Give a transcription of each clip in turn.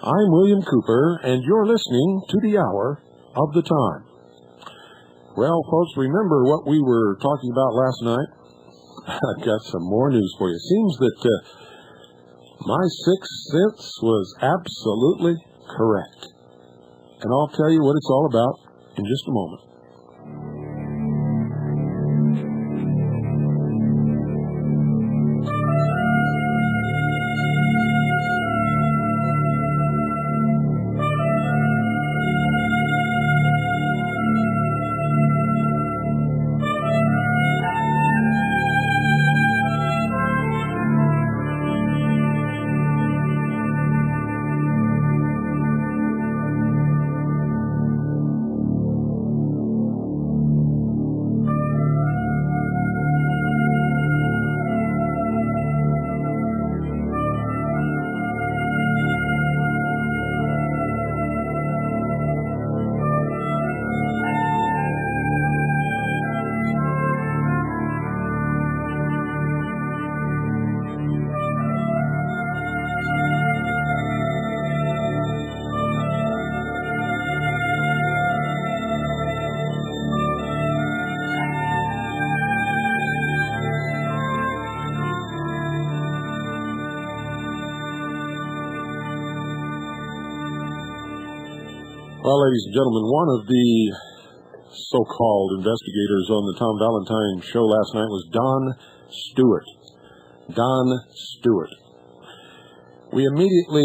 I'm William Cooper, and you're listening to The Hour of the Time. Well, folks, remember what we were talking about last night? I've got some more news for you. It seems that my sixth sense was absolutely correct. And I'll tell you what it's all about in just a moment. Well, ladies and gentlemen, one of the so-called investigators on the Tom Valentine show last night was Don Stuart. Don Stuart. We immediately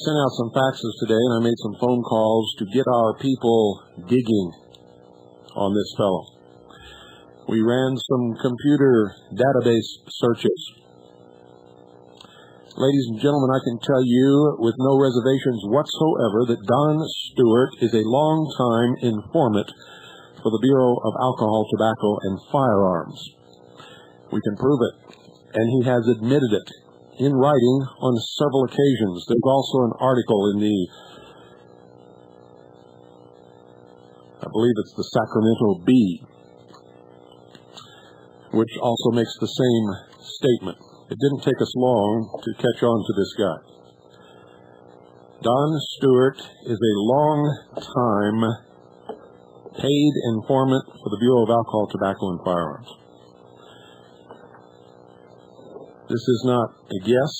sent out some faxes today, and I made some phone calls to get our people digging on this fellow. We ran some computer database searches. Ladies and gentlemen, I can tell you with no reservations whatsoever that Don Stuart is a long-time informant for the Bureau of Alcohol, Tobacco, and Firearms. We can prove it, and he has admitted it in writing on several occasions. There's also an article in I believe it's the Sacramento Bee, which also makes the same statement. It didn't take us long to catch on to this guy. Don Stuart is a long-time paid informant for the Bureau of Alcohol, Tobacco, and Firearms. This is not a guess.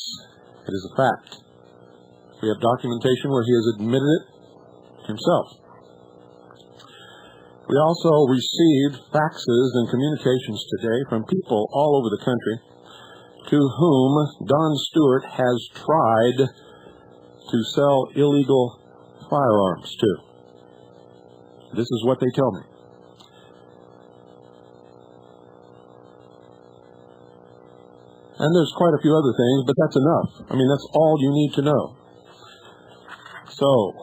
It is a fact. We have documentation where he has admitted it himself. We also received faxes and communications today from people all over the country to whom Don Stuart has tried to sell illegal firearms to. This is what they tell me. And there's quite a few other things, but that's enough. I mean, that's all you need to know. So,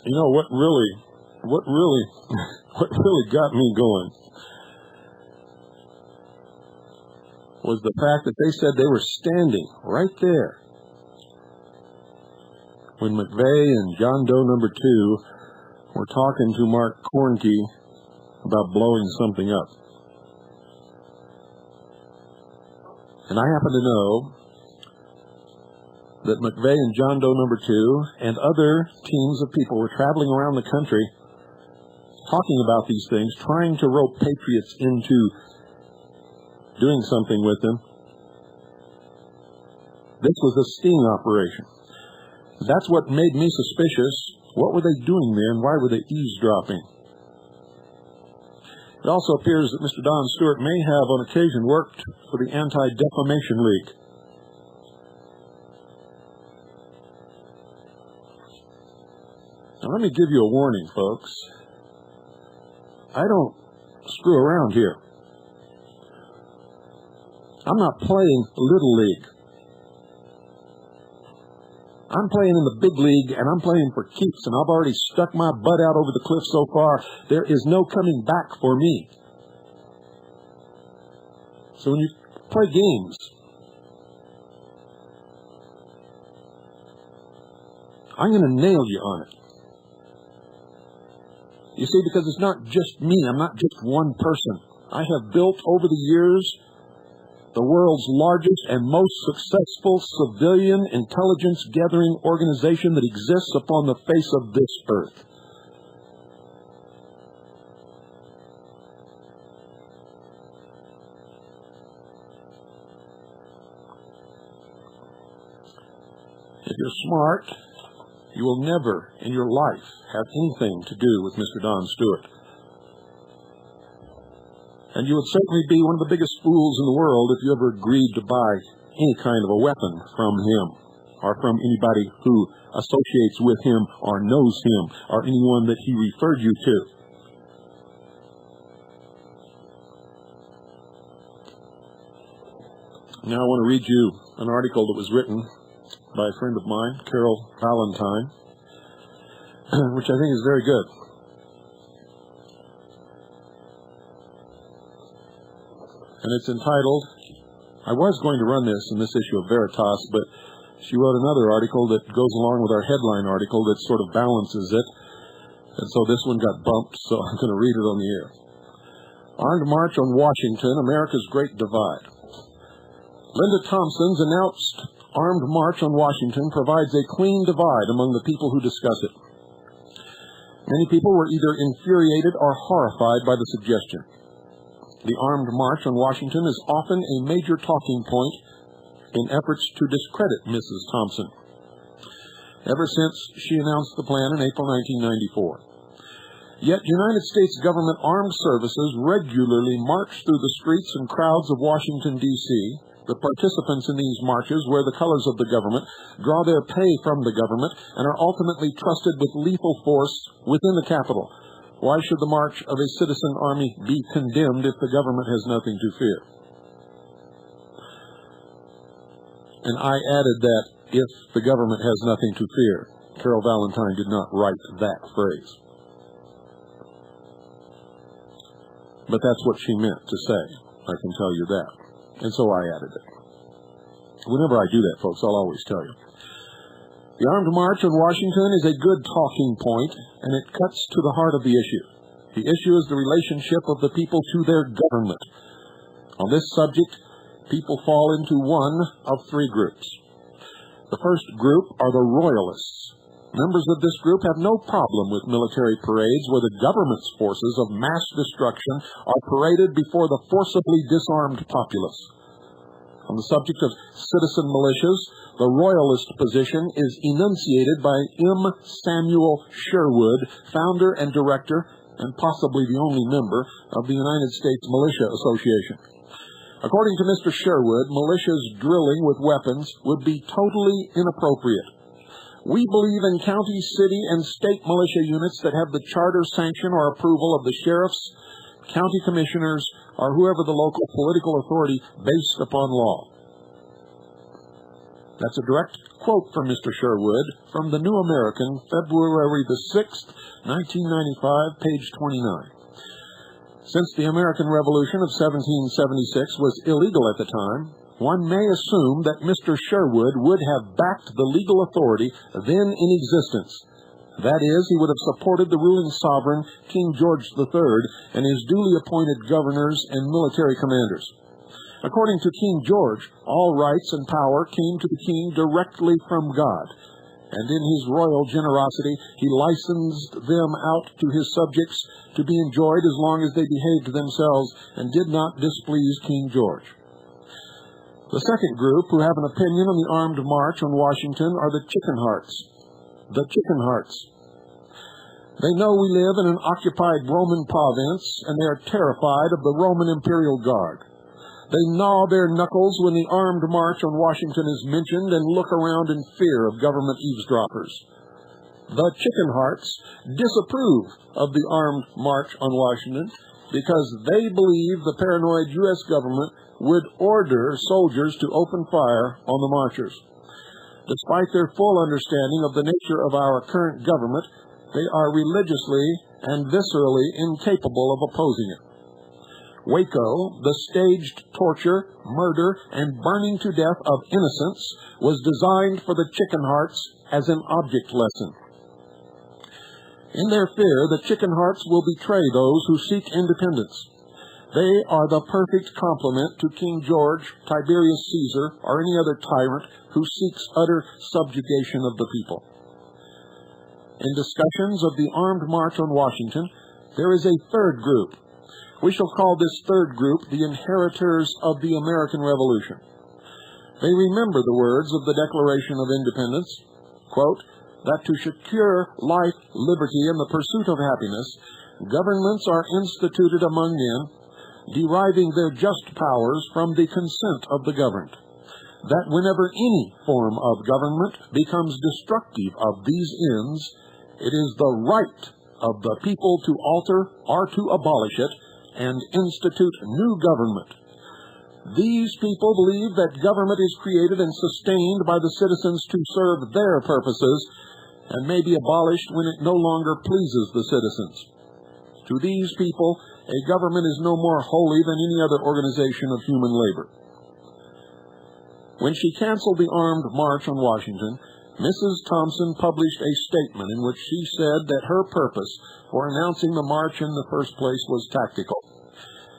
you know what really got me going was the fact that they said they were standing right there when McVeigh and John Doe number 2 were talking to Mark Kornke about blowing something up. And I happen to know that McVeigh and John Doe number 2 and other teams of people were traveling around the country talking about these things, trying to rope Patriots into doing something with them. This was a sting operation. That's what made me suspicious. What were they doing there, and why were they eavesdropping? It also appears that Mr. Don Stuart may have on occasion worked for the Anti-Defamation League. Now let me give you a warning, folks. I don't screw around here. I'm not playing Little League. I'm playing in the big league, and I'm playing for keeps, and I've already stuck my butt out over the cliff so far. There is no coming back for me. So when you play games, I'm going to nail you on it. You see, because it's not just me. I'm not just one person. I have built over the years the world's largest and most successful civilian intelligence gathering organization that exists upon the face of this earth. If you're smart, you will never in your life have anything to do with Mr. Don Stuart. And you would certainly be one of the biggest fools in the world if you ever agreed to buy any kind of a weapon from him, or from anybody who associates with him or knows him, or anyone that he referred you to. Now I want to read you an article that was written by a friend of mine, Tom Valentine, which I think is very good. And it's entitled, I was going to run this in this issue of Veritas, but she wrote another article that goes along with our headline article that sort of balances it. And so this one got bumped, so I'm going to read it on the air. Armed March on Washington, America's Great Divide. Linda Thompson's announced Armed March on Washington provides a clean divide among the people who discuss it. Many people were either infuriated or horrified by the suggestion. The Armed March on Washington is often a major talking point in efforts to discredit Mrs. Thompson, ever since she announced the plan in April 1994. Yet United States government armed services regularly march through the streets and crowds of Washington, D.C. The participants in these marches wear the colors of the government, draw their pay from the government, and are ultimately trusted with lethal force within the Capitol. Why should the march of a citizen army be condemned if the government has nothing to fear? And I added that if the government has nothing to fear. Tom Valentine did not write that phrase. But that's what she meant to say. I can tell you that. And so I added it. Whenever I do that, folks, I'll always tell you. The Armed March on Washington is a good talking point, and it cuts to the heart of the issue. The issue is the relationship of the people to their government. On this subject, people fall into one of three groups. The first group are the Royalists. Members of this group have no problem with military parades where the government's forces of mass destruction are paraded before the forcibly disarmed populace. On the subject of citizen militias, the Royalist position is enunciated by M. Samuel Sherwood, founder and director, and possibly the only member, of the United States Militia Association. According to Mr. Sherwood, militias drilling with weapons would be totally inappropriate. We believe in county, city, and state militia units that have the charter sanction or approval of the sheriffs, county commissioners, or whoever the local political authority based upon law. That's a direct quote from Mr. Sherwood from the New American, February the 6th, 1995, page 29. Since the American Revolution of 1776 was illegal at the time, one may assume that Mr. Sherwood would have backed the legal authority then in existence. That is, he would have supported the ruling sovereign, King George III, and his duly appointed governors and military commanders. According to King George, all rights and power came to the king directly from God, and in his royal generosity he licensed them out to his subjects to be enjoyed as long as they behaved themselves and did not displease King George. The second group who have an opinion on the Armed March on Washington are the Chicken Hearts. The Chicken Hearts. They know we live in an occupied Roman province, and they are terrified of the Roman Imperial Guard. They gnaw their knuckles when the armed march on Washington is mentioned and look around in fear of government eavesdroppers. The chicken hearts disapprove of the armed march on Washington because they believe the paranoid U.S. government would order soldiers to open fire on the marchers. Despite their full understanding of the nature of our current government, they are religiously and viscerally incapable of opposing it. Waco, the staged torture, murder, and burning to death of innocents, was designed for the chicken hearts as an object lesson. In their fear, the chicken hearts will betray those who seek independence. They are the perfect complement to King George, Tiberius Caesar, or any other tyrant who seeks utter subjugation of the people. In discussions of the armed march on Washington, there is a third group. We shall call this third group the inheritors of the American Revolution. They remember the words of the Declaration of Independence, quote, that to secure life, liberty, and the pursuit of happiness, governments are instituted among men, deriving their just powers from the consent of the governed. That whenever any form of government becomes destructive of these ends, it is the right of the people to alter or to abolish it and institute new government. These people believe that government is created and sustained by the citizens to serve their purposes and may be abolished when it no longer pleases the citizens. To these people, a government is no more holy than any other organization of human labor. When she canceled the armed march on Washington, Mrs. Thompson published a statement in which she said that her purpose for announcing the march in the first place was tactical.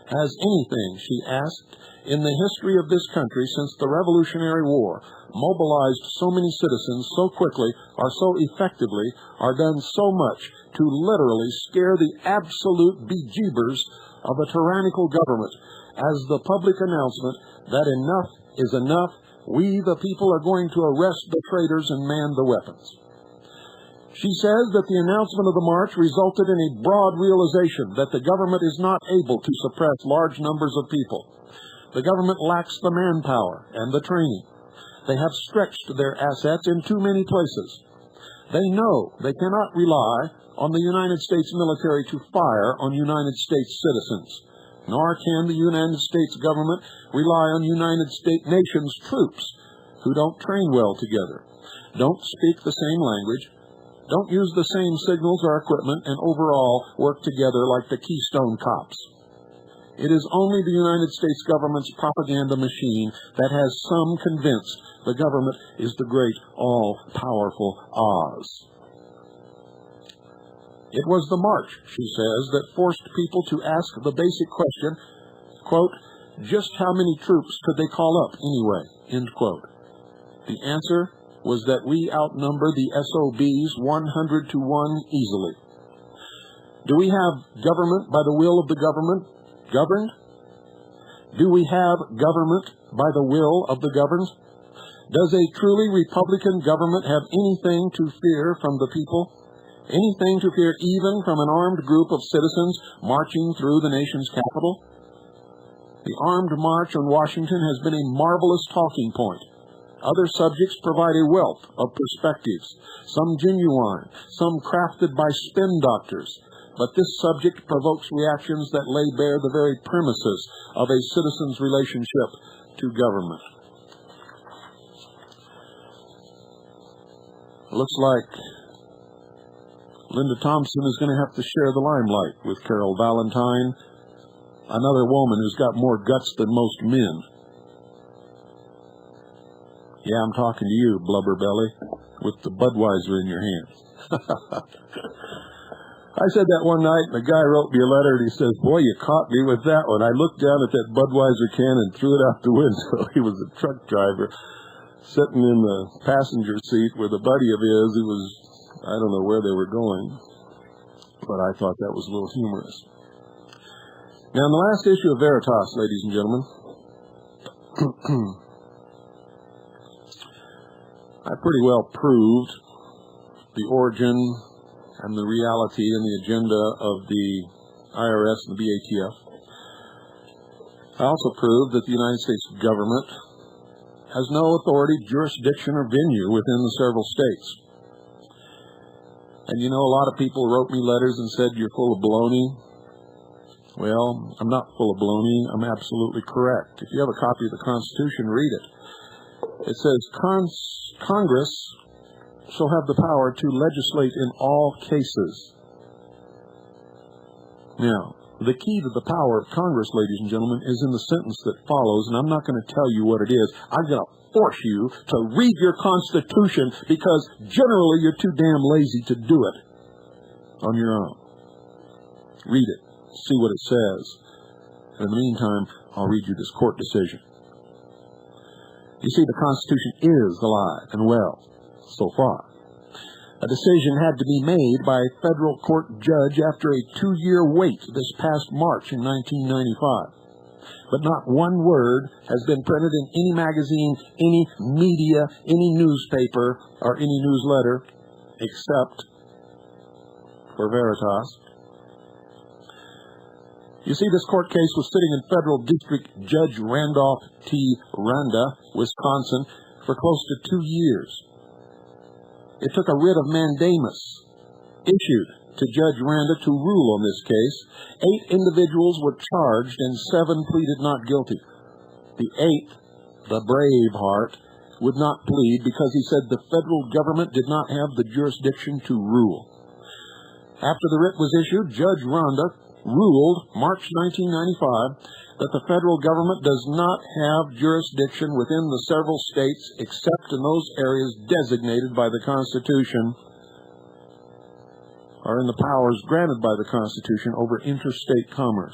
Has anything, she asked, in the history of this country since the Revolutionary War mobilized so many citizens so quickly or so effectively or done so much to literally scare the absolute bejeebers of a tyrannical government as the public announcement that enough is enough, we the people are going to arrest the traitors and man the weapons? She says that the announcement of the march resulted in a broad realization that the government is not able to suppress large numbers of people. The government lacks the manpower and the training. They have stretched their assets in too many places. They know they cannot rely on the United States military to fire on United States citizens, nor can the United States government rely on United States nations' troops who don't train well together, don't speak the same language, don't use the same signals or equipment, and overall work together like the Keystone Cops. It is only the United States government's propaganda machine that has some convinced the government is the great, all-powerful Oz. It was the march, she says, that forced people to ask the basic question, quote, just how many troops could they call up anyway, end quote. The answer was that we outnumber the SOBs 100 to 1 easily. Do we have government by the will of the government governed? Do we have government by the will of the governed? Does a truly Republican government have anything to fear from the people? Anything to fear even from an armed group of citizens marching through the nation's capital? The armed march on Washington has been a marvelous talking point. Other subjects provide a wealth of perspectives, some genuine, some crafted by spin doctors. But this subject provokes reactions that lay bare the very premises of a citizen's relationship to government. Looks like Linda Thompson is going to have to share the limelight with Carol Valentine, another woman who's got more guts than most men. Yeah, I'm talking to you, Blubberbelly, with the Budweiser in your hand. I said that one night, and the guy wrote me a letter, and he says, boy, you caught me with that one. I looked down at that Budweiser can and threw it out the window. He was a truck driver sitting in the passenger seat with a buddy of his who was, I don't know where they were going, but I thought that was a little humorous. Now, in the last issue of Veritas, ladies and gentlemen, I pretty well proved the origin and the reality and the agenda of the IRS and the BATF. I also proved that the United States government has no authority, jurisdiction, or venue within the several states. And you know, a lot of people wrote me letters and said, "You're full of baloney." Well, I'm not full of baloney. I'm absolutely correct. If you have a copy of the Constitution, read it. It says, Congress shall have the power to legislate in all cases. Now, the key to the power of Congress, ladies and gentlemen, is in the sentence that follows, and I'm not going to tell you what it is. I'm going to force you to read your Constitution because generally you're too damn lazy to do it on your own. Read it. See what it says. And in the meantime, I'll read you this court decision. You see, the Constitution is alive and well so far. A decision had to be made by a federal court judge after a 2-year wait this past March in 1995. But not one word has been printed in any magazine, any media, any newspaper, or any newsletter, except for Veritas. You see, this court case was sitting in Federal District Judge Randolph T. Randa, Wisconsin, for close to 2 years. It took a writ of mandamus issued to Judge Randa to rule on this case. 8 individuals were charged and 7 pleaded not guilty. The 8th, the Braveheart, would not plead because he said the federal government did not have the jurisdiction to rule. After the writ was issued, Judge Randa ruled, March 1995, that the federal government does not have jurisdiction within the several states except in those areas designated by the Constitution or in the powers granted by the Constitution over interstate commerce.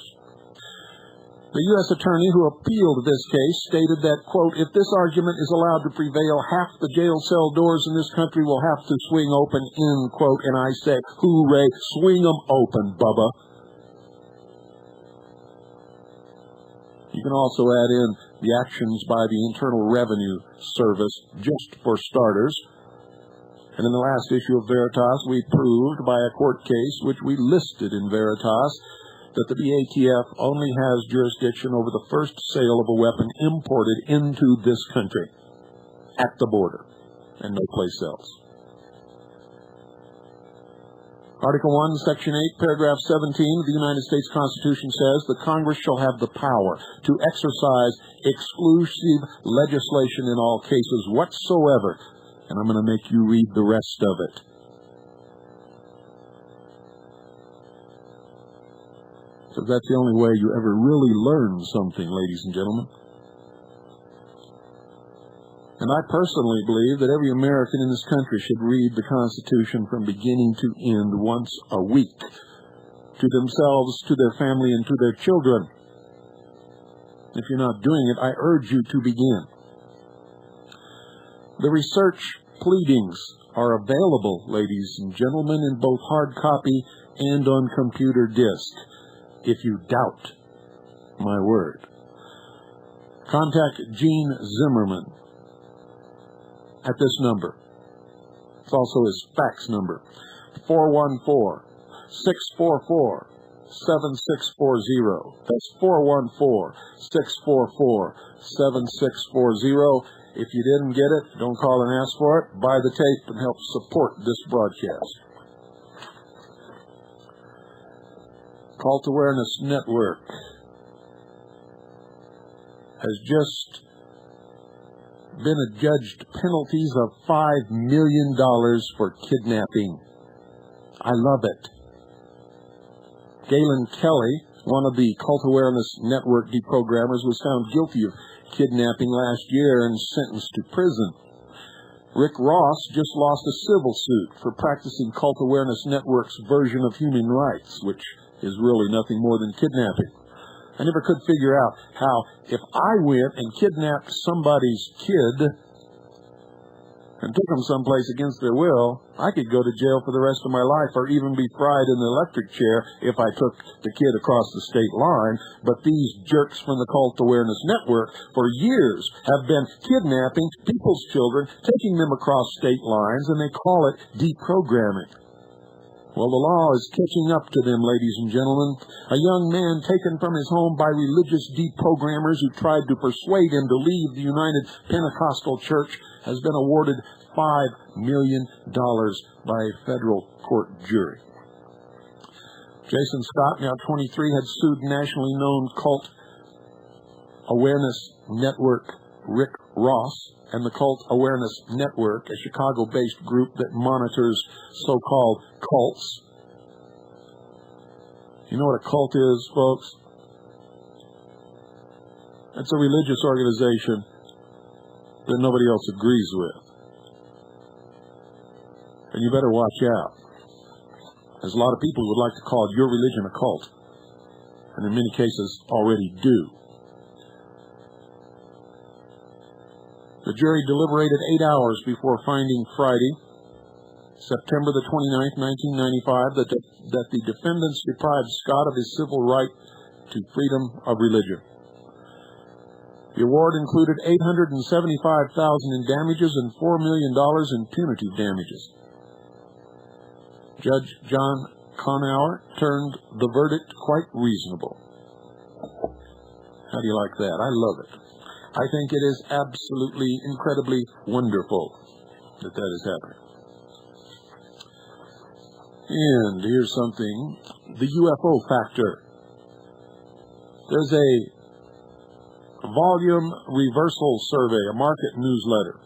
The U.S. attorney who appealed this case stated that, quote, "If this argument is allowed to prevail, half the jail cell doors in this country will have to swing open," end quote, and I say, hooray, swing them open, Bubba. You can also add in the actions by the Internal Revenue Service, just for starters. And in the last issue of Veritas, we proved by a court case, which we listed in Veritas, that the BATF only has jurisdiction over the first sale of a weapon imported into this country, at the border, and no place else. Article 1, Section 8, Paragraph 17 of the United States Constitution says the Congress shall have the power to exercise exclusive legislation in all cases whatsoever. And I'm going to make you read the rest of it. Because that's the only way you ever really learn something, ladies and gentlemen. And I personally believe that every American in this country should read the Constitution from beginning to end once a week, to themselves, to their family, and to their children. If you're not doing it, I urge you to begin. The research pleadings are available, ladies and gentlemen, in both hard copy and on computer disk, if you doubt my word. Contact Gene Zimmerman at this number. It's also his fax number, 414-644-7640. That's 414-644-7640. If you didn't get it, don't call and ask for it. Buy the tape and help support this broadcast. Cult Awareness Network has just been adjudged penalties of $5 million for kidnapping. I love it. Galen Kelly, one of the Cult Awareness Network deprogrammers, was found guilty of kidnapping last year and sentenced to prison. Rick Ross just lost a civil suit for practicing Cult Awareness Network's version of human rights, which is really nothing more than kidnapping. I never could figure out how, if I went and kidnapped somebody's kid and took them someplace against their will, I could go to jail for the rest of my life or even be fried in the electric chair if I took the kid across the state line. But these jerks from the Cult Awareness Network for years have been kidnapping people's children, taking them across state lines, and they call it deprogramming. Well, the law is catching up to them, ladies and gentlemen. A young man taken from his home by religious deprogrammers who tried to persuade him to leave the United Pentecostal Church has been awarded $5 million by a federal court jury. Jason Scott, now 23, had sued nationally known cult awareness network Rick Ross and the Cult Awareness Network, a Chicago-based group that monitors so-called cults. You know what a cult is, folks? It's a religious organization that nobody else agrees with. And you better watch out. There's a lot of people who would like to call your religion a cult, and in many cases already do. The jury deliberated 8 hours before finding Friday, September the 29th, 1995, that the defendants deprived Scott of his civil right to freedom of religion. The award included $875,000 in damages and $4 million in punitive damages. Judge John Conauer turned the verdict quite reasonable. How do you like that? I love it. I think it is absolutely, incredibly wonderful that is happening. And here's something, the UFO factor. There's a volume reversal survey, a market newsletter.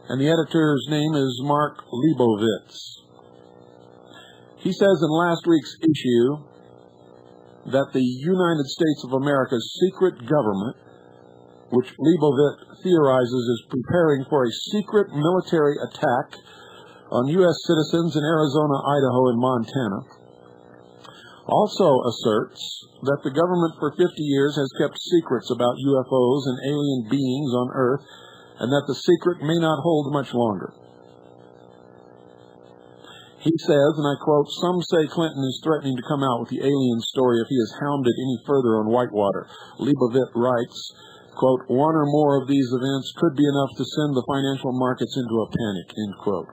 And the editor's name is Mark Leibovitz. He says in last week's issue that the United States of America's secret government, which Leibovitz theorizes is preparing for a secret military attack on U.S. citizens in Arizona, Idaho, and Montana, also asserts that the government for 50 years has kept secrets about UFOs and alien beings on Earth, and that the secret may not hold much longer. He says, and I quote, "Some say Clinton is threatening to come out with the alien story if he is hounded any further on Whitewater." Leibovitz writes, quote, "One or more of these events could be enough to send the financial markets into a panic," end quote.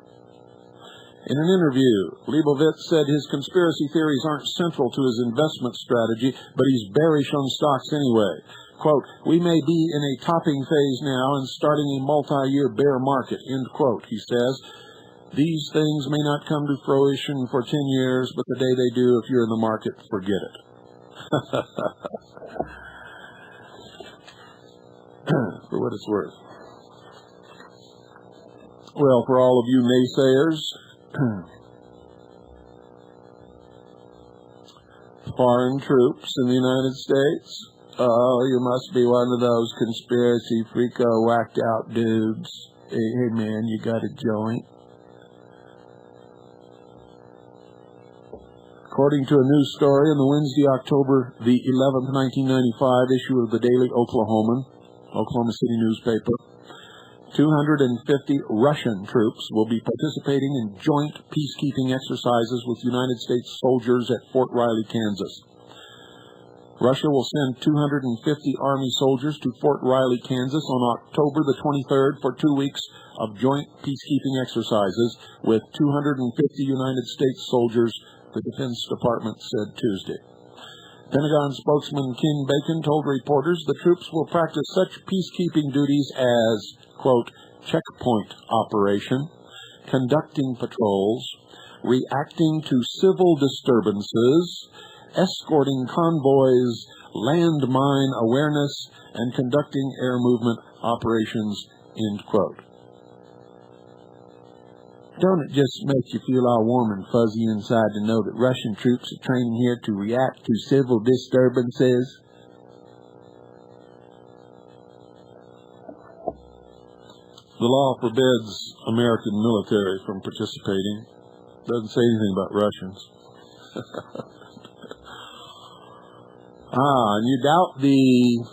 In an interview, Leibovitz said his conspiracy theories aren't central to his investment strategy, but he's bearish on stocks anyway. Quote, "We may be in a topping phase now and starting a multi-year bear market," end quote, he says. "These things may not come to fruition for 10 years, but the day they do, if you're in the market, forget it." For what it's worth. Well, for all of you naysayers, foreign troops in the United States, oh, you must be one of those conspiracy freako whacked out dudes. Hey man, you got a joint? According to a news story in the Wednesday, October the 11th, 1995 issue of the Daily Oklahoma City newspaper, 250 Russian troops will be participating in joint peacekeeping exercises with United States soldiers at Fort Riley, Kansas. Russia will send 250 Army soldiers to Fort Riley, Kansas on October the 23rd for 2 weeks of joint peacekeeping exercises with 250 United States soldiers, the Defense Department said Tuesday. Pentagon spokesman Ken Bacon told reporters the troops will practice such peacekeeping duties as, quote, checkpoint operation, conducting patrols, reacting to civil disturbances, escorting convoys, landmine awareness, and conducting air movement operations, end quote. Don't it just make you feel all warm and fuzzy inside to know that Russian troops are training here to react to civil disturbances? The law forbids American military from participating. Doesn't say anything about Russians. And you doubt the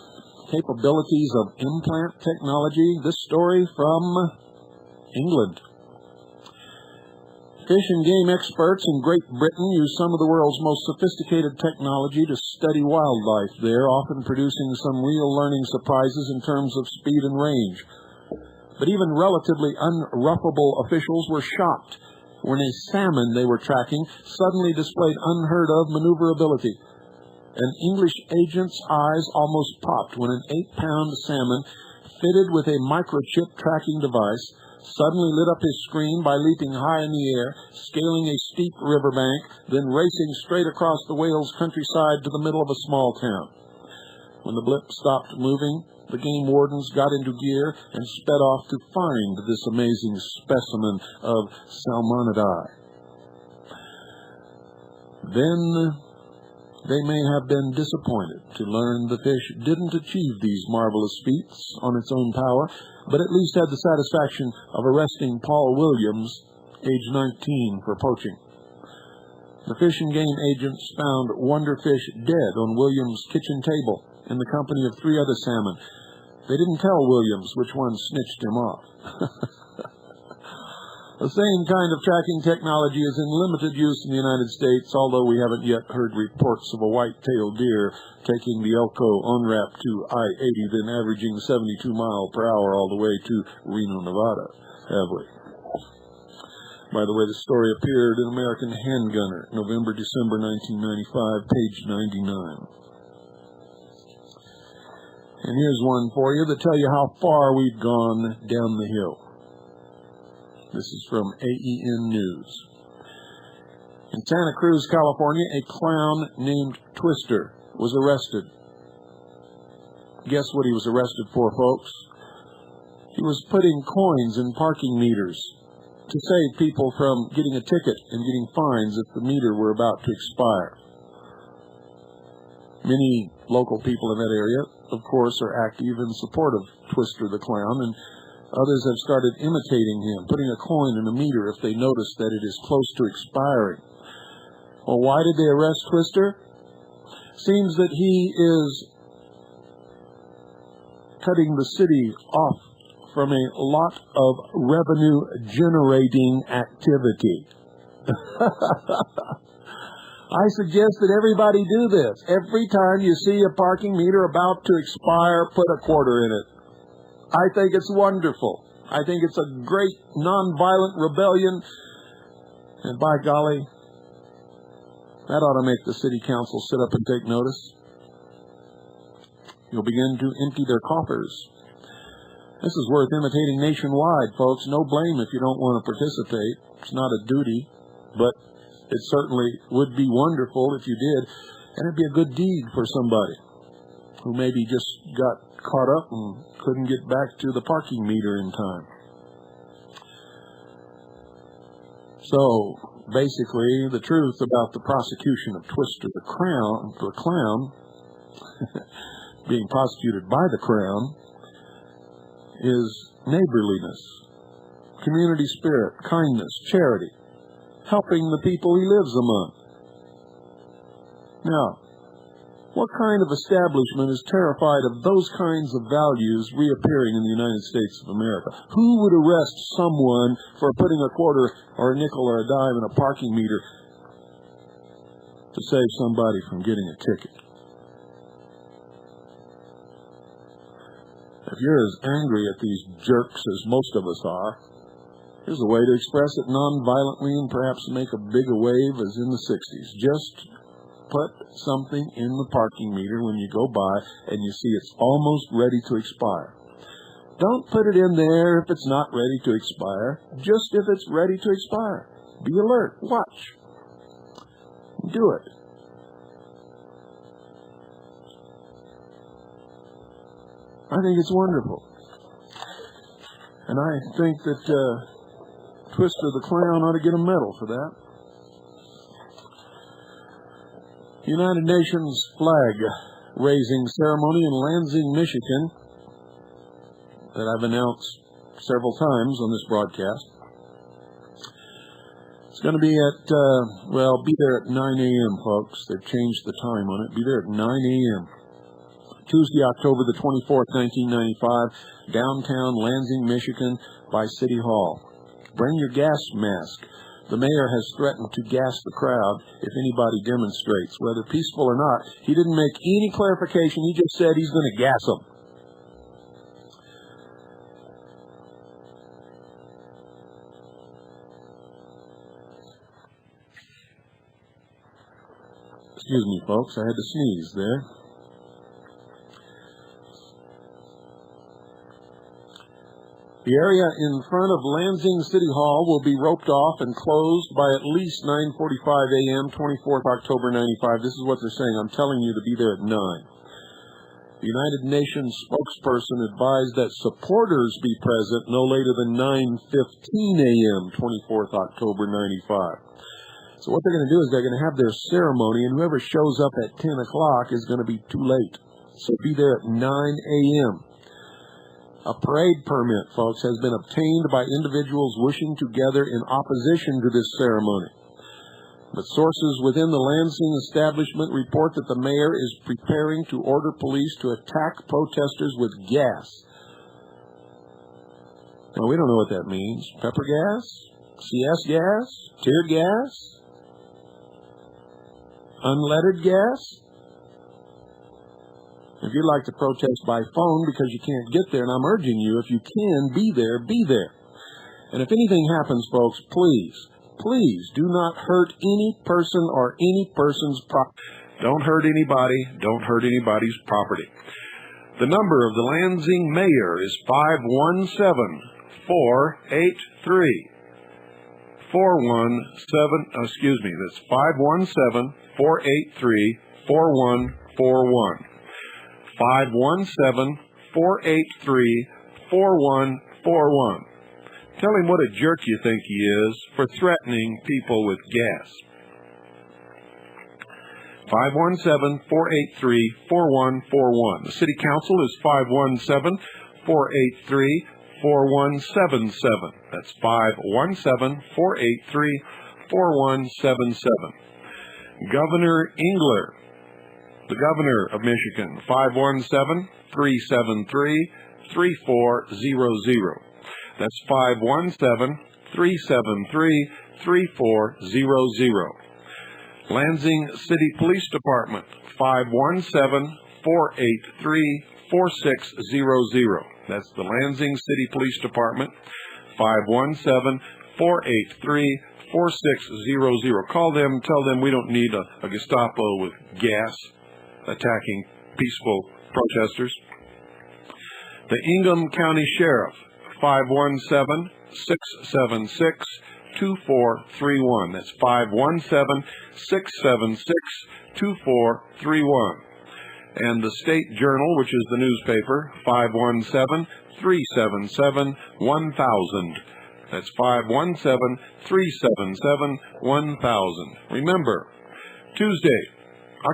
capabilities of implant technology? This story from England. Fish and game experts in Great Britain use some of the world's most sophisticated technology to study wildlife there, often producing some real learning surprises in terms of speed and range. But even relatively unruffable officials were shocked when a salmon they were tracking suddenly displayed unheard-of maneuverability. An English agent's eyes almost popped when an 8-pound salmon, fitted with a microchip tracking device, suddenly lit up his screen by leaping high in the air, scaling a steep riverbank, then racing straight across the Wales countryside to the middle of a small town. When the blip stopped moving, the game wardens got into gear and sped off to find this amazing specimen of Salmonidae. Then they may have been disappointed to learn the fish didn't achieve these marvelous feats on its own power, but at least had the satisfaction of arresting Paul Williams, age 19, for poaching. The Fish and Game agents found Wonderfish dead on Williams' kitchen table in the company of 3 other salmon. They didn't tell Williams which one snitched him off. The same kind of tracking technology is in limited use in the United States, although we haven't yet heard reports of a white-tailed deer taking the Elko on-ramp to I-80, then averaging 72 miles per hour all the way to Reno, Nevada, have we? By the way, the story appeared in American Handgunner, November-December 1995, page 99. And here's one for you that tell you how far we've gone down the hill. This is from AEN News. In Santa Cruz, California, a clown named Twister was arrested. Guess what he was arrested for, folks? He was putting coins in parking meters to save people from getting a ticket and getting fines if the meter were about to expire. Many local people in that area, of course, are active in support of Twister the Clown, and others have started imitating him, putting a coin in a meter if they notice that it is close to expiring. Well, why did they arrest Twister? Seems that he is cutting the city off from a lot of revenue-generating activity. I suggest that everybody do this. Every time you see a parking meter about to expire, put a quarter in it. I think it's wonderful. I think it's a great nonviolent rebellion. And by golly, that ought to make the city council sit up and take notice. You'll begin to empty their coffers. This is worth imitating nationwide, folks. No blame if you don't want to participate. It's not a duty, but it certainly would be wonderful if you did. And it'd be a good deed for somebody who maybe just got caught up and couldn't get back to the parking meter in time. So, basically, the truth about the prosecution of Twister the Clown, being prosecuted by the Crown, is neighborliness, community spirit, kindness, charity, helping the people he lives among. Now, what kind of establishment is terrified of those kinds of values reappearing in the United States of America? Who would arrest someone for putting a quarter or a nickel or a dime in a parking meter to save somebody from getting a ticket? If you're as angry at these jerks as most of us are, here's a way to express it non-violently and perhaps make a big a wave as in the 60s. Just put something in the parking meter when you go by and you see it's almost ready to expire. Don't put it in there if it's not ready to expire, just if it's ready to expire. Be alert. Watch. Do it. I think it's wonderful. And I think that Twister the Clown ought to get a medal for that. United Nations flag-raising ceremony in Lansing, Michigan, that I've announced several times on this broadcast. It's going to be at, be there at 9 a.m., folks. They've changed the time on it. Be there at 9 a.m. Tuesday, October the 24th, 1995, downtown Lansing, Michigan, by City Hall. Bring your gas mask. The mayor has threatened to gas the crowd if anybody demonstrates, whether peaceful or not. He didn't make any clarification. He just said he's going to gas them. Excuse me, folks. I had to sneeze there. The area in front of Lansing City Hall will be roped off and closed by at least 9:45 a.m., 24th October 95. This is what they're saying. I'm telling you to be there at 9. The United Nations spokesperson advised that supporters be present no later than 9:15 a.m., 24th October 95. So what they're going to do is they're going to have their ceremony, and whoever shows up at 10 o'clock is going to be too late. So be there at 9 a.m. A parade permit, folks, has been obtained by individuals wishing to gather in opposition to this ceremony. But sources within the Lansing establishment report that the mayor is preparing to order police to attack protesters with gas. Now, we don't know what that means. Pepper gas? CS gas? Tear gas? Unleaded gas? If you'd like to protest by phone because you can't get there, and I'm urging you, if you can, be there, be there. And if anything happens, folks, please do not hurt any person or any person's property. Don't hurt anybody. Don't hurt anybody's property. The number of the Lansing mayor is 517-483. 417, excuse me, that's 517-483-4141. 517-483-4141. Tell him what a jerk you think he is for threatening people with gas. 517-483-4141. The City Council is 517-483-4177. That's 517-483-4177. Governor Engler, the Governor of Michigan, 517-373-3400. That's 517-373-3400. Lansing City Police Department, 517-483-4600. That's the Lansing City Police Department, 517-483-4600. Call them, tell them we don't need a Gestapo with gas attacking peaceful protesters. The Ingham County Sheriff, 517-676-2431. That's 517-676-2431. And the State Journal, which is the newspaper, 517-377-1000. That's 517-377-1000. Remember, Tuesday,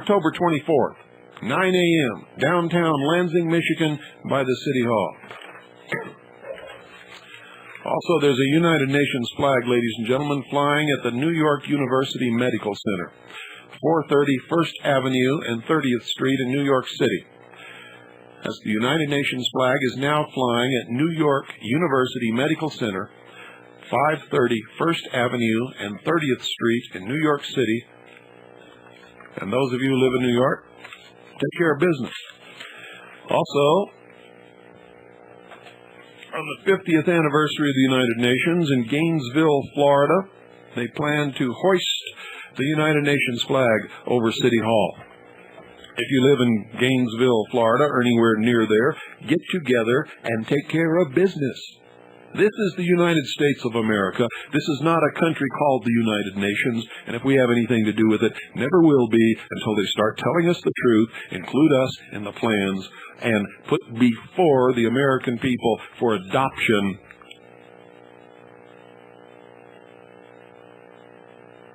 October 24th, 9 a.m., downtown Lansing, Michigan, by the City Hall. Also, there's a United Nations flag, ladies and gentlemen, flying at the New York University Medical Center, 430 First Avenue and 30th Street in New York City. As the United Nations flag is now flying at New York University Medical Center, 530 First Avenue and 30th Street in New York City. And those of you who live in New York, take care of business. Also, on the 50th anniversary of the United Nations in Gainesville, Florida, they plan to hoist the United Nations flag over City Hall. If you live in Gainesville, Florida, or anywhere near there, get together and take care of business. This is the United States of America. This is not a country called the United Nations, and if we have anything to do with it, never will be until they start telling us the truth, include us in the plans, and put before the American people for adoption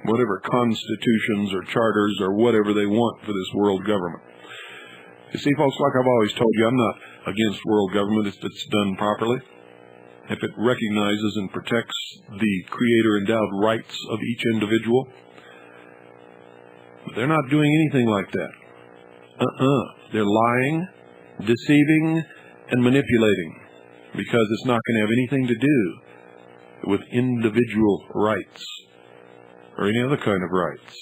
whatever constitutions or charters or whatever they want for this world government. You see, folks, like I've always told you, I'm not against world government if it's done properly, if it recognizes and protects the creator-endowed rights of each individual. But they're not doing anything like that. They're lying, deceiving, and manipulating, because it's not going to have anything to do with individual rights or any other kind of rights.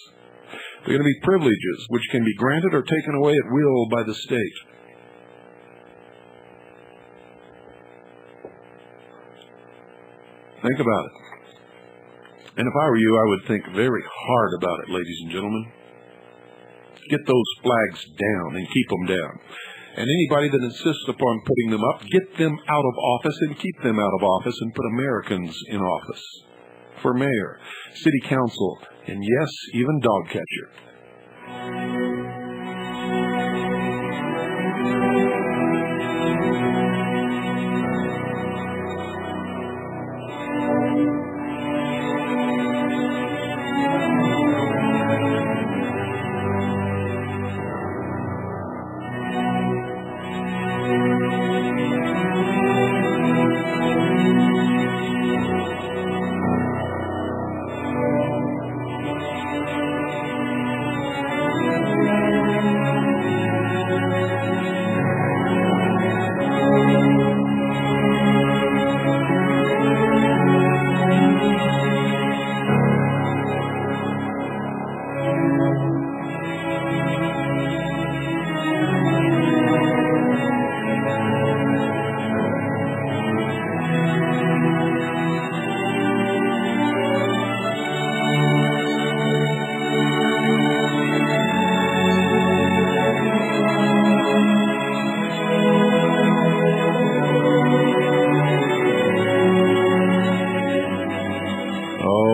They're going to be privileges which can be granted or taken away at will by the state. Think about it. And if I were you, I would think very hard about it, ladies and gentlemen. Get those flags down and keep them down. And anybody that insists upon putting them up, get them out of office and keep them out of office and put Americans in office. For mayor, city council, and yes, even dog catcher.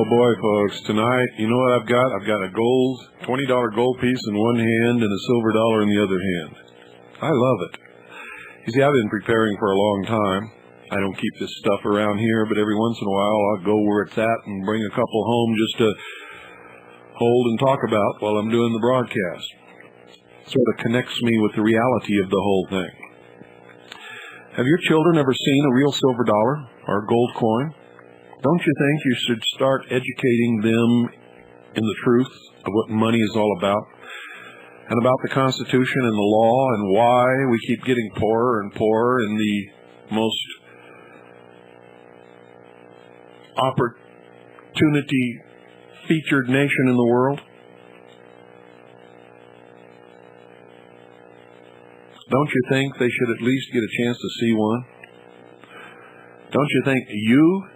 Boy, folks, tonight, you know what I've got? I've got a gold, $20 gold piece in one hand and a silver dollar in the other hand. I love it. You see, I've been preparing for a long time. I don't keep this stuff around here, but every once in a while I'll go where it's at and bring a couple home just to hold and talk about while I'm doing the broadcast. Sort of connects me with the reality of the whole thing. Have your children ever seen a real silver dollar or gold coin? Don't you think you should start educating them in the truth of what money is all about, and about the Constitution and the law, and why we keep getting poorer and poorer in the most opportunity-featured nation in the world? Don't you think they should at least get a chance to see one? Don't you think you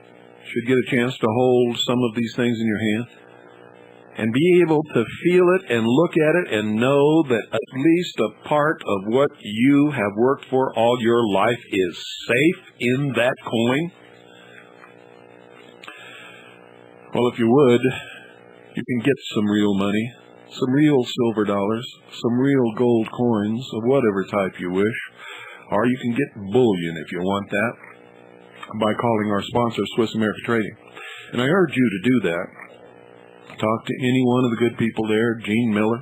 should get a chance to hold some of these things in your hand and be able to feel it and look at it and know that at least a part of what you have worked for all your life is safe in that coin? Well, if you would, you can get some real money, some real silver dollars, some real gold coins of whatever type you wish, or you can get bullion if you want that, by calling our sponsor, Swiss America Trading. And I urge you to do that. Talk to any one of the good people there, Gene Miller.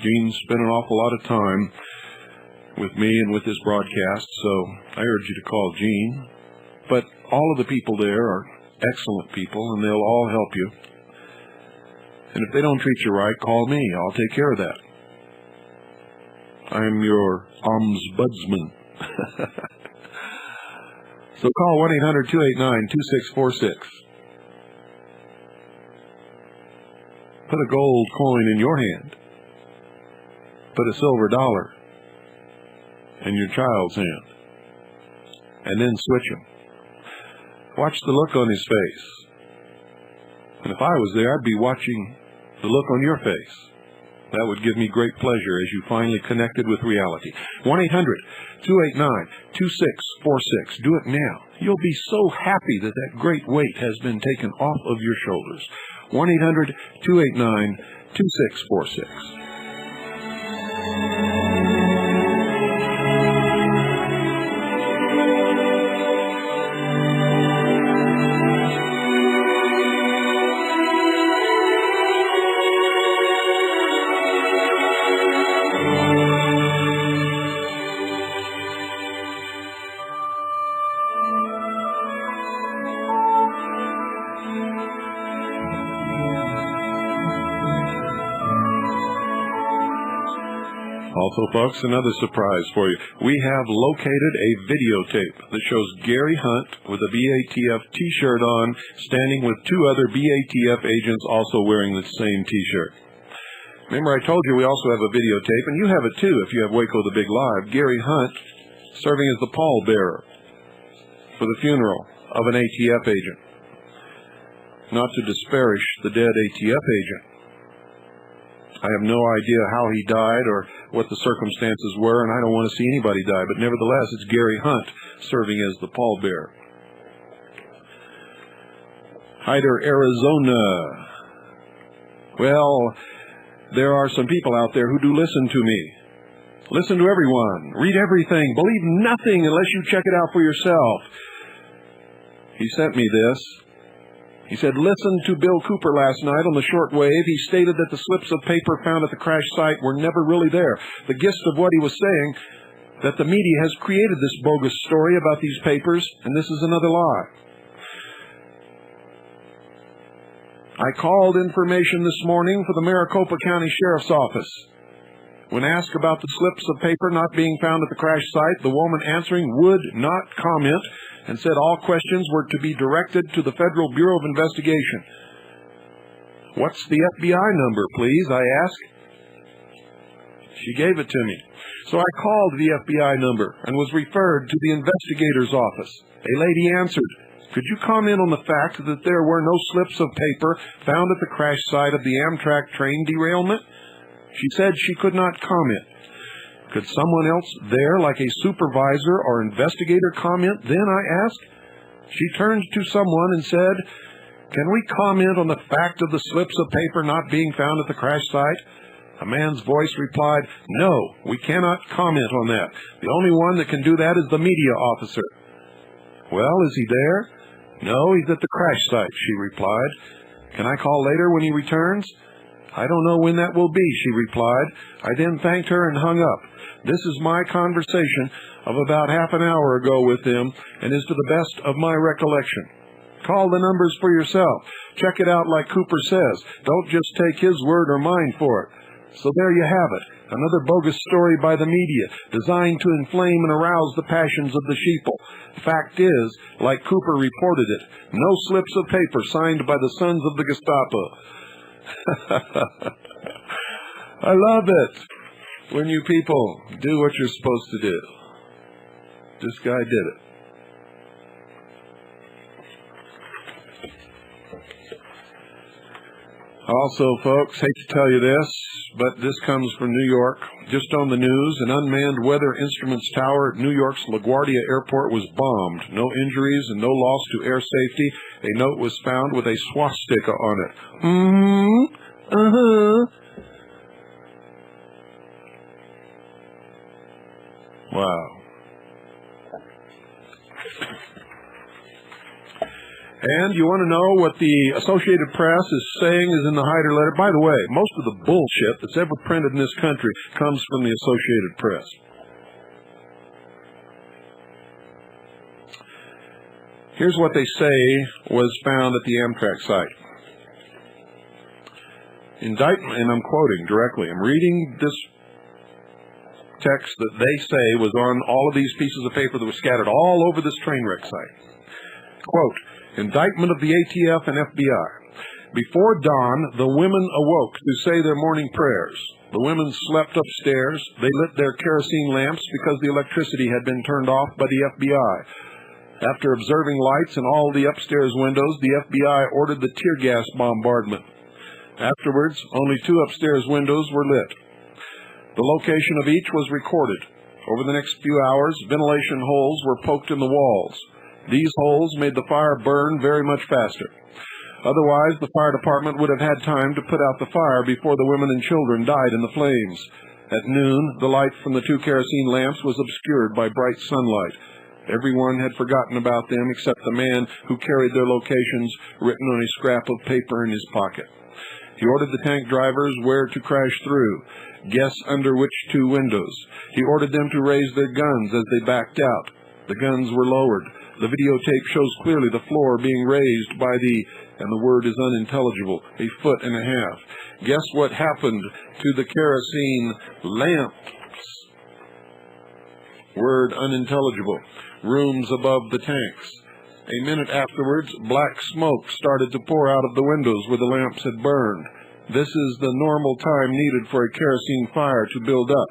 Gene's spent an awful lot of time with me and with this broadcast, so I urge you to call Gene. But all of the people there are excellent people, and they'll all help you. And if they don't treat you right, call me. I'll take care of that. I'm your ombudsman. So call 1-800-289-2646. Put a gold coin in your hand. Put a silver dollar in your child's hand. And then switch them. Watch the look on his face. And if I was there, I'd be watching the look on your face. That would give me great pleasure as you finally connected with reality. 1-800-289-2646. Do it now. You'll be so happy that that great weight has been taken off of your shoulders. 1-800-289-2646. Also, folks, another surprise for you. We have located a videotape that shows Gary Hunt with a BATF T-shirt on, standing with two other BATF agents also wearing the same T-shirt. Remember, I told you we also have a videotape, and you have it too if you have Waco the Big Live. Gary Hunt serving as the pallbearer for the funeral of an ATF agent. Not to disparage the dead ATF agent. I have no idea how he died or what the circumstances were, and I don't want to see anybody die, but nevertheless, it's Gary Hunt serving as the pallbearer. Hyder, Arizona. Well, there are some people out there who do listen to me. Listen to everyone. Read everything. Believe nothing unless you check it out for yourself. He sent me this. He said, listen to Bill Cooper last night on the shortwave. He stated that the slips of paper found at the crash site were never really there. The gist of what he was saying, that the media has created this bogus story about these papers, and this is another lie. I called information this morning for the Maricopa County Sheriff's Office. When asked about the slips of paper not being found at the crash site, the woman answering would not comment and said all questions were to be directed to the Federal Bureau of Investigation. What's the FBI number, please? I asked. She gave it to me. So I called the FBI number and was referred to the investigator's office. A lady answered, could you comment on the fact that there were no slips of paper found at the crash site of the Amtrak train derailment? She said she could not comment. Could someone else there, like a supervisor or investigator, comment then, I asked? She turned to someone and said, can we comment on the fact of the slips of paper not being found at the crash site? A man's voice replied, no, we cannot comment on that. The only one that can do that is the media officer. Well, is he there? No, he's at the crash site, she replied. Can I call later when he returns? I don't know when that will be, she replied. I then thanked her and hung up. This is my conversation of about half an hour ago with him and is to the best of my recollection. Call the numbers for yourself. Check it out like Cooper says. Don't just take his word or mine for it. So there you have it. Another bogus story by the media designed to inflame and arouse the passions of the sheeple. Fact is, like Cooper reported it, no slips of paper signed by the sons of the Gestapo. I love it when you people do what you're supposed to do. This guy did it. Also, folks, hate to tell you this, but this comes from New York. Just on the news, an unmanned weather instruments tower at New York's LaGuardia Airport was bombed. No injuries and no loss to air safety. A note was found with a swastika on it. Wow. And you want to know what the Associated Press is saying is in the Hyder letter? By the way, most of the bullshit that's ever printed in this country comes from the Associated Press. Here's what they say was found at the Amtrak site. Indictment, and I'm quoting directly. I'm reading this text that they say was on all of these pieces of paper that were scattered all over this train wreck site. Quote, indictment of the ATF and FBI. Before dawn, the women awoke to say their morning prayers. The women slept upstairs. They lit their kerosene lamps because the electricity had been turned off by the FBI. After observing lights in all the upstairs windows, the FBI ordered the tear gas bombardment. Afterwards, only 2 upstairs windows were lit. The location of each was recorded. Over the next few hours, ventilation holes were poked in the walls. These holes made the fire burn very much faster. Otherwise, the fire department would have had time to put out the fire before the women and children died in the flames. At noon, the light from the 2 kerosene lamps was obscured by bright sunlight. Everyone had forgotten about them except the man who carried their locations written on a scrap of paper in his pocket. He ordered the tank drivers where to crash through, guess under which 2 windows. He ordered them to raise their guns as they backed out. The guns were lowered. The videotape shows clearly the floor being raised by and the word is unintelligible, 1.5 feet. Guess what happened to the kerosene lamps? Word unintelligible. Rooms above the tanks. A minute afterwards, black smoke started to pour out of the windows where the lamps had burned. This is the normal time needed for a kerosene fire to build up.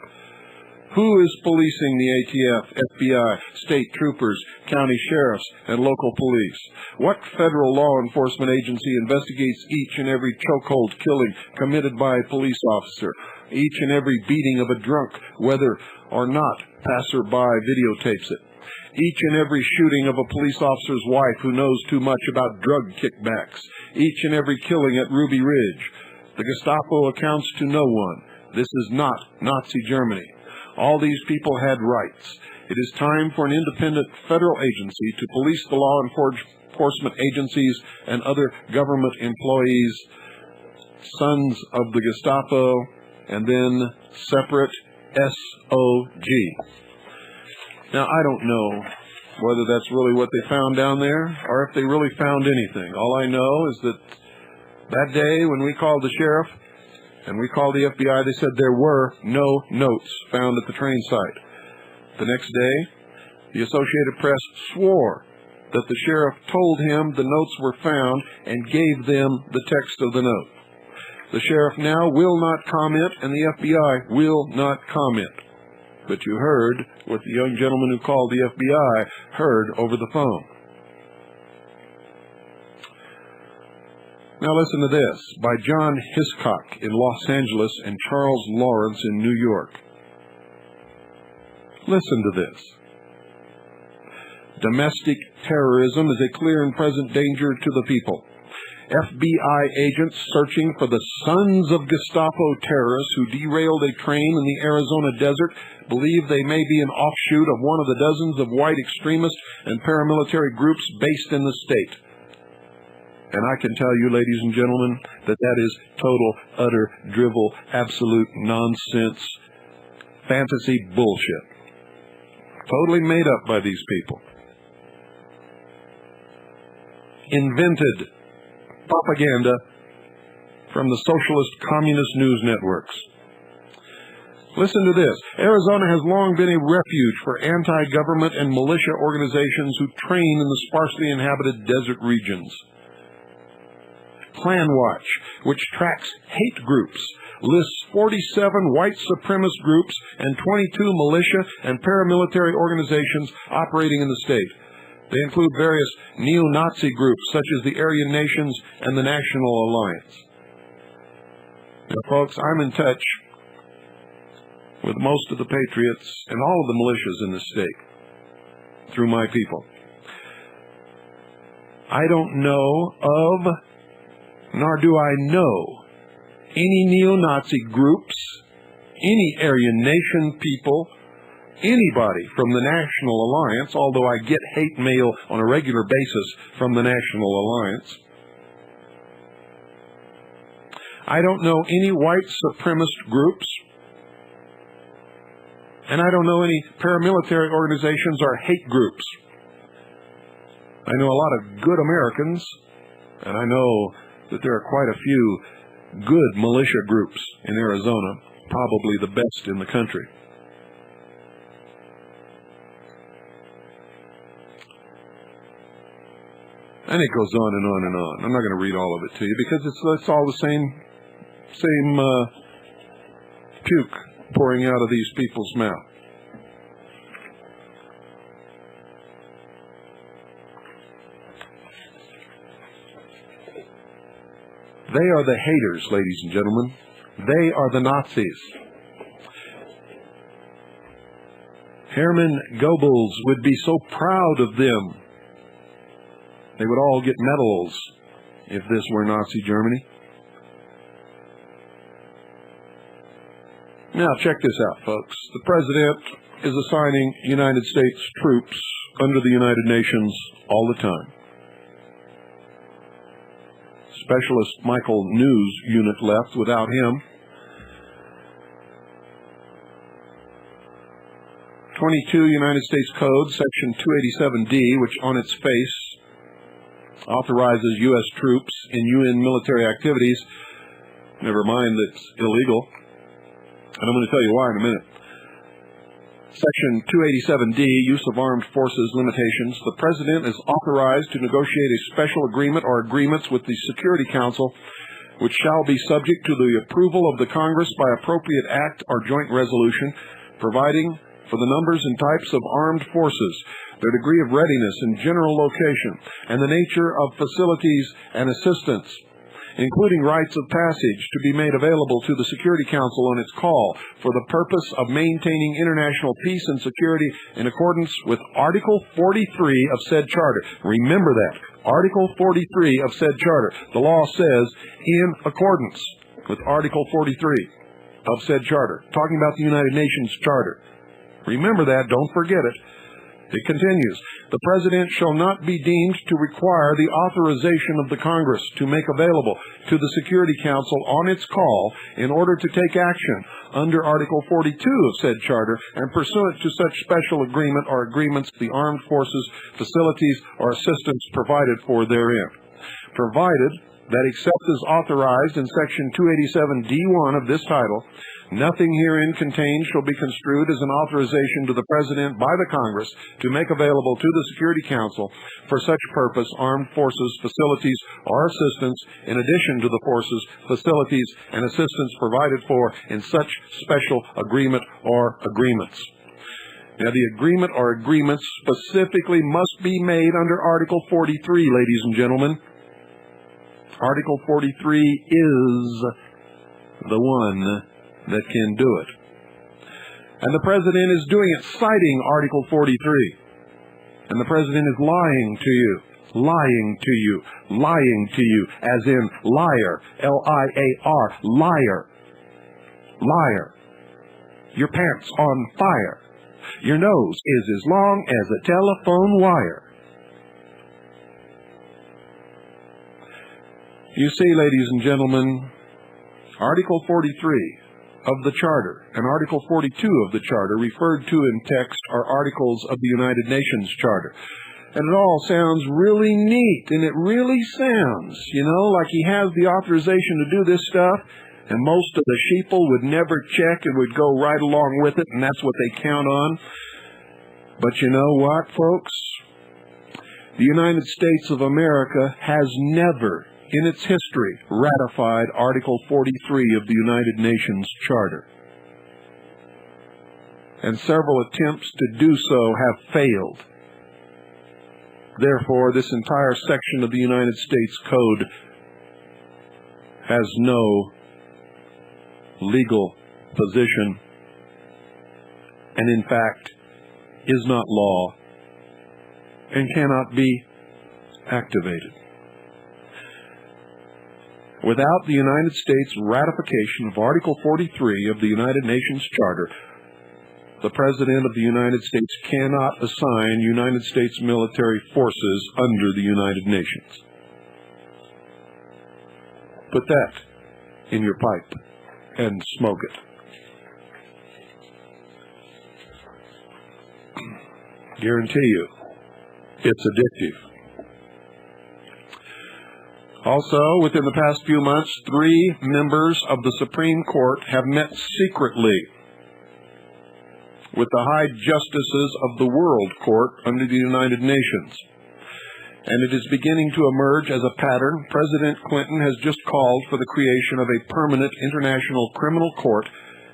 Who is policing the ATF, FBI, state troopers, county sheriffs, and local police? What federal law enforcement agency investigates each and every chokehold killing committed by a police officer, each and every beating of a drunk, whether or not passerby videotapes it, each and every shooting of a police officer's wife who knows too much about drug kickbacks, each and every killing at Ruby Ridge? The Gestapo accounts to no one. This is not Nazi Germany. All these people had rights. It is time for an independent federal agency to police the law enforcement agencies and other government employees, sons of the Gestapo, and then separate SOG. Now, I don't know whether that's really what they found down there or if they really found anything. All I know is that that day when we called the sheriff and we called the FBI, they said there were no notes found at the train site. The next day, the Associated Press swore that the sheriff told him the notes were found and gave them the text of the note. The sheriff now will not comment, and the FBI will not comment. But you heard what the young gentleman who called the FBI heard over the phone. Now listen to this, by John Hiscock in Los Angeles and Charles Lawrence in New York. Listen to this. Domestic terrorism is a clear and present danger to the people. FBI agents searching for the sons of Gestapo terrorists who derailed a train in the Arizona desert believe they may be an offshoot of one of the dozens of white extremist and paramilitary groups based in the state. And I can tell you, ladies and gentlemen, that that is total, utter, drivel, absolute nonsense, fantasy bullshit. Totally made up by these people. Invented propaganda from the socialist communist news networks. Listen to this. Arizona has long been a refuge for anti-government and militia organizations who train in the sparsely inhabited desert regions. Klan Watch, which tracks hate groups, lists 47 white supremacist groups and 22 militia and paramilitary organizations operating in the state. They include various neo-Nazi groups such as the Aryan Nations and the National Alliance. Now, folks, I'm in touch with most of the Patriots and all of the militias in the state through my people. I don't know of, nor do I know, any neo-Nazi groups, any Aryan Nation people, anybody from the National Alliance, although I get hate mail on a regular basis from the National Alliance. I don't know any white supremacist groups, and I don't know any paramilitary organizations or hate groups. I know a lot of good Americans, and I know that there are quite a few good militia groups in Arizona, probably the best in the country. And it goes on and on and on. I'm not going to read all of it to you because it's all the same puke pouring out of these people's mouth. They are the haters, ladies and gentlemen. They are the Nazis. Hermann Goebbels would be so proud of them. They would all get medals if this were Nazi Germany. Now, check this out, folks. The president is assigning United States troops under the United Nations all the time. Specialist Michael News unit left without him. 22 United States Code, Section 287D, which on its face authorizes U.S. troops in UN military activities. Never mind that it's illegal. And I'm going to tell you why in a minute. Section 287D, Use of Armed Forces Limitations. The President is authorized to negotiate a special agreement or agreements with the Security Council, which shall be subject to the approval of the Congress by appropriate act or joint resolution, providing for the numbers and types of armed forces, their degree of readiness and general location, and the nature of facilities and assistance, including rights of passage to be made available to the Security Council on its call for the purpose of maintaining international peace and security in accordance with Article 43 of said charter. Remember that. Article 43 of said charter. The law says, in accordance with Article 43 of said charter. Talking about the United Nations Charter. Remember that. Don't forget it. It continues, the President shall not be deemed to require the authorization of the Congress to make available to the Security Council on its call in order to take action under Article 42 of said charter and pursuant to such special agreement or agreements the armed forces, facilities, or assistance provided for therein. Provided that except as authorized in Section 287D1 of this title, nothing herein contained shall be construed as an authorization to the President by the Congress to make available to the Security Council for such purpose armed forces, facilities, or assistance in addition to the forces, facilities, and assistance provided for in such special agreement or agreements. Now, the agreement or agreements specifically must be made under Article 43, ladies and gentlemen. Article 43 is the one that can do it. And the President is doing it citing Article 43. And the President is lying to you, lying to you, lying to you, as in liar, L-I-A-R, liar, liar. Your pants on fire. Your nose is as long as a telephone wire. You see, ladies and gentlemen, Article 43 of the Charter and Article 42 of the Charter referred to in text are articles of the United Nations Charter. And it all sounds really neat, and it really sounds, like he has the authorization to do this stuff, and most of the sheeple would never check and would go right along with it, and that's what they count on. But you know what, folks? The United States of America has never in its history ratified Article 43 of the United Nations Charter. And several attempts to do so have failed. Therefore, this entire section of the United States Code has no legal position and, in fact, is not law and cannot be activated. Without the United States ratification of Article 43 of the United Nations Charter, the President of the United States cannot assign United States military forces under the United Nations. Put that in your pipe and smoke it. Guarantee you, it's addictive. Also, within the past few months, 3 members of the Supreme Court have met secretly with the high justices of the World Court under the United Nations. And it is beginning to emerge as a pattern. President Clinton has just called for the creation of a permanent international criminal court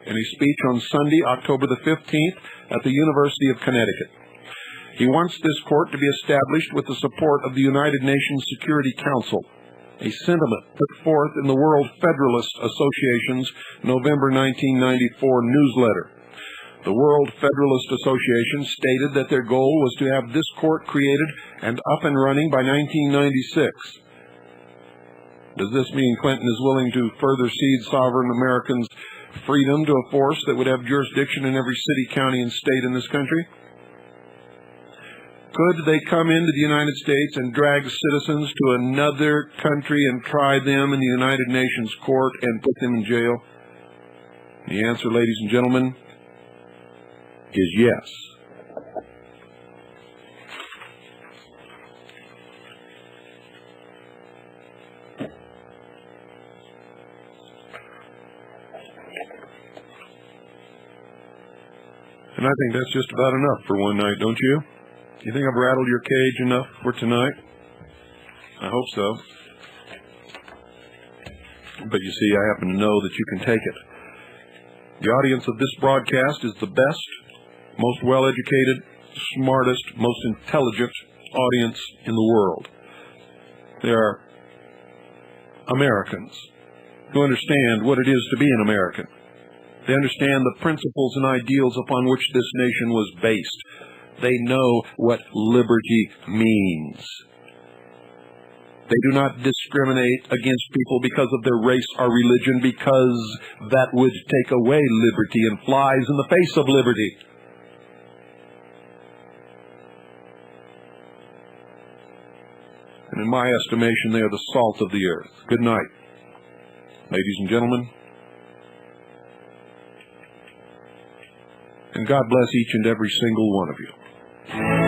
in a speech on Sunday, October the 15th, at the University of Connecticut. He wants this court to be established with the support of the United Nations Security Council, a sentiment put forth in the World Federalist Association's November 1994 newsletter. The World Federalist Association stated that their goal was to have this court created and up and running by 1996. Does this mean Clinton is willing to further cede sovereign Americans' freedom to a force that would have jurisdiction in every city, county, and state in this country? Could they come into the United States and drag citizens to another country and try them in the United Nations court and put them in jail? The answer, ladies and gentlemen, is yes. And I think that's just about enough for one night, don't you? You think I've rattled your cage enough for tonight? I hope so. But you see, I happen to know that you can take it. The audience of this broadcast is the best, most well-educated, smartest, most intelligent audience in the world. They are Americans who understand what it is to be an American. They understand the principles and ideals upon which this nation was based. They know what liberty means. They do not discriminate against people because of their race or religion, because that would take away liberty and flies in the face of liberty. And in my estimation, they are the salt of the earth. Good night, ladies and gentlemen. And God bless each and every single one of you.